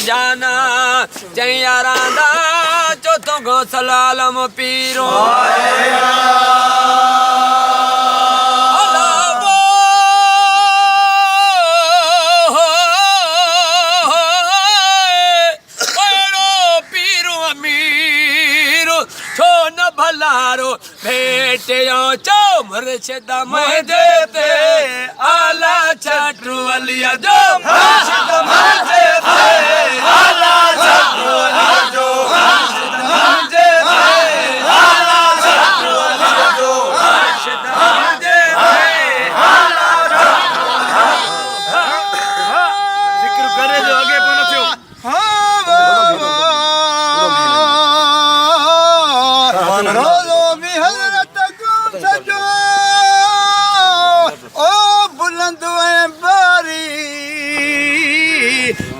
जाना चैयारांदा चौथों गो सलालम पीरो भलारो बेटे चो मुर्शिद मैं देते आला छटू अलिया जो मुर्शिद मैं देते आला छटू अलिया जो मुर्शिद मैं देते आला छटू अलिया जो मुर्शिद मैं देते आला छटू जिक्र करे जो आगे पहुंचो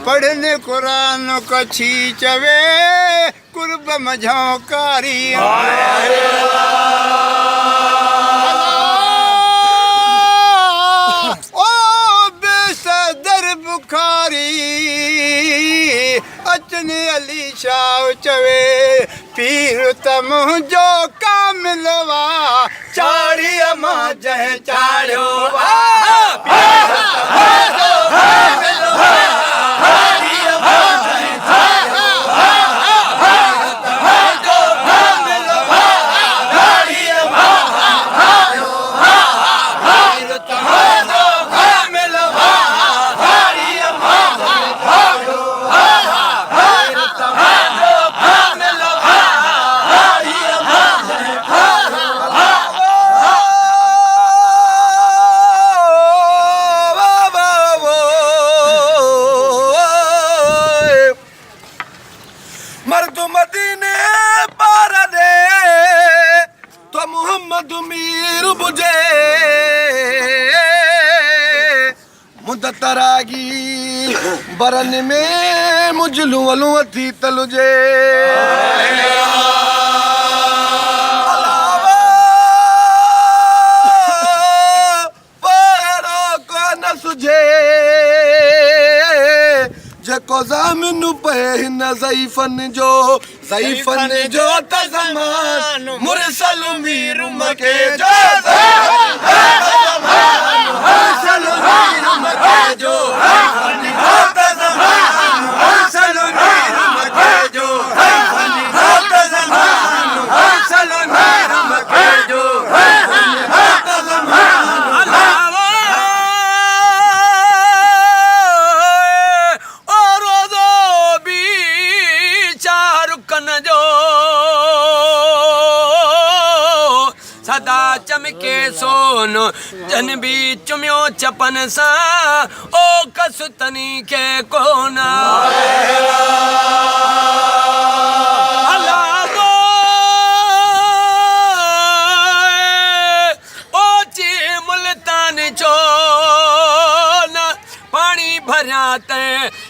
पढ़ने कुरान कछी चवे कुर्ब मझोकारी ओ बेसदर बुखारी अचने अली शाह चवे पीर तम जो कामिलवा चाड़ी अमा जह चाड़ो तरागी बरन में मुझलू वलू थी तलुजे पैरो को न सुझे जको ज़ामिन पे न ज़ईफ़न जो त ज़मान मुरसल मीर मके जो मुरसल मीर मके के सोन जन भी चुमियो चपन सा ओ कसुतनी के कोना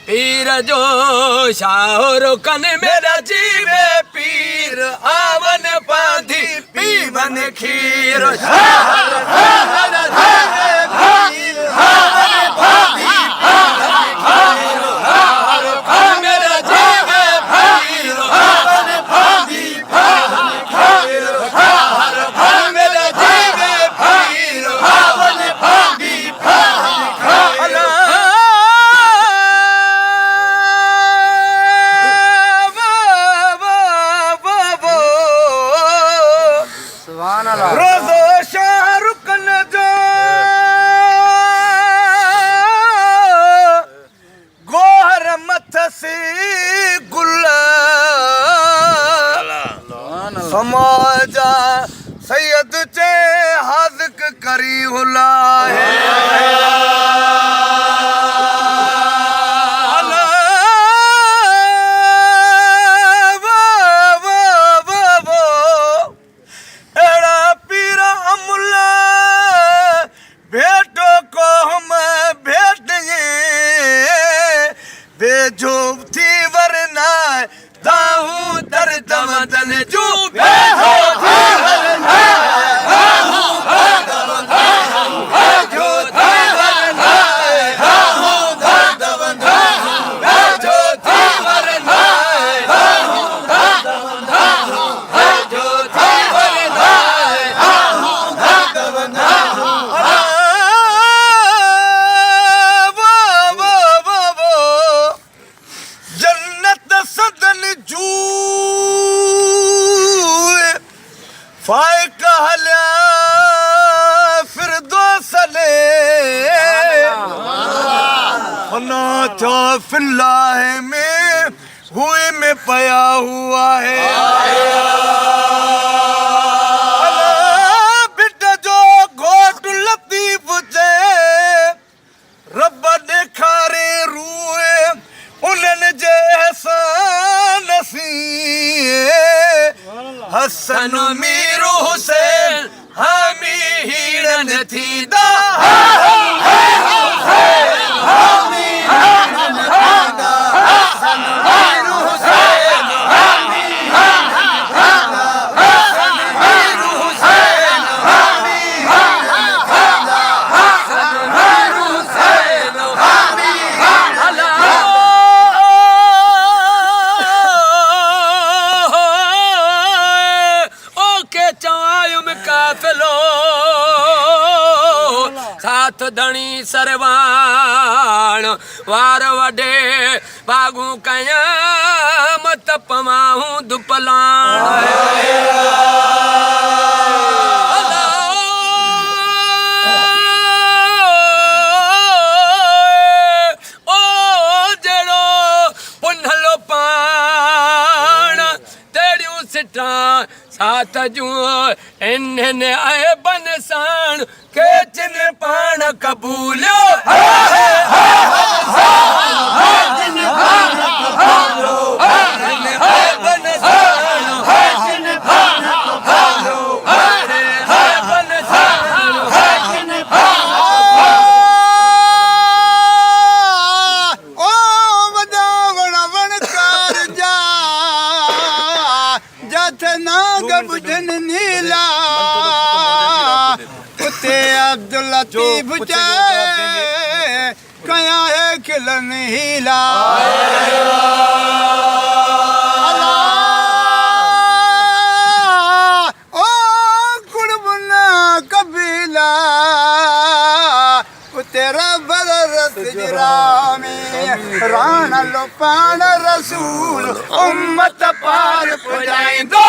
पीर जो शाहर कन मेरा जीवे पीर आवन पाधी पीवन खीर शाहर मेरा जीवे पीर आवन पाधी पीवन खीर शाहर मेरा जीवे पीर आवन पाधी पीवन खीर शाहर मेरा जीवे पीर आवन पाधी पीवन खीर रोज़ो शाहरुख न जो गोहर मथ सी गुल समाजा सैयद चे हाज़िक करी हुला है जो थी वरना दाहू दर दमदन जो भेजो थी वरना दाहू दर दमदन भेजो थी वरना दाहू दर दमदन भेजो थी वरना दाहू दर दमदन भेजो थी वरना दाहू दर दमदन सदन जू फाय कहल्या फिर दोसले फना तो फिल्लाह में हुए में पया हुआ है बेटा जो घोट लतीफ जे रब देखारे रूए उन्हनि जे एहसान सी हसन मीर हुसैन हामी हीरन थी दा हामी हीरन थी दा हसन मीर हुसैन हामी हीरन थी दा हसन मीर हुसैन हामी हीरन थी दा हसन मीर हुसैन हामी हीरन साथ धणी सरवाण वार वडे बागू कया मत पमाहू दुपलाण ओ जड़ो पुनलो पाण तेड़ियूं सिटा साथ जू इन आए बनसाण के जिन पाण कबूलियो जिन पाण कबूलियो आए बनसाण जिन पाण कबूलियो आए बनसाण जिन पाण ओ वदावण वणकार जा जथ नाग बुझन नीला उते अब्दुल लतीफ चाहे कया है खिलन हीला ओ कुड़बुना कबीला उते रबर रस जिरामी राण लो पाण रसूल उम्मत पार पुजाई दो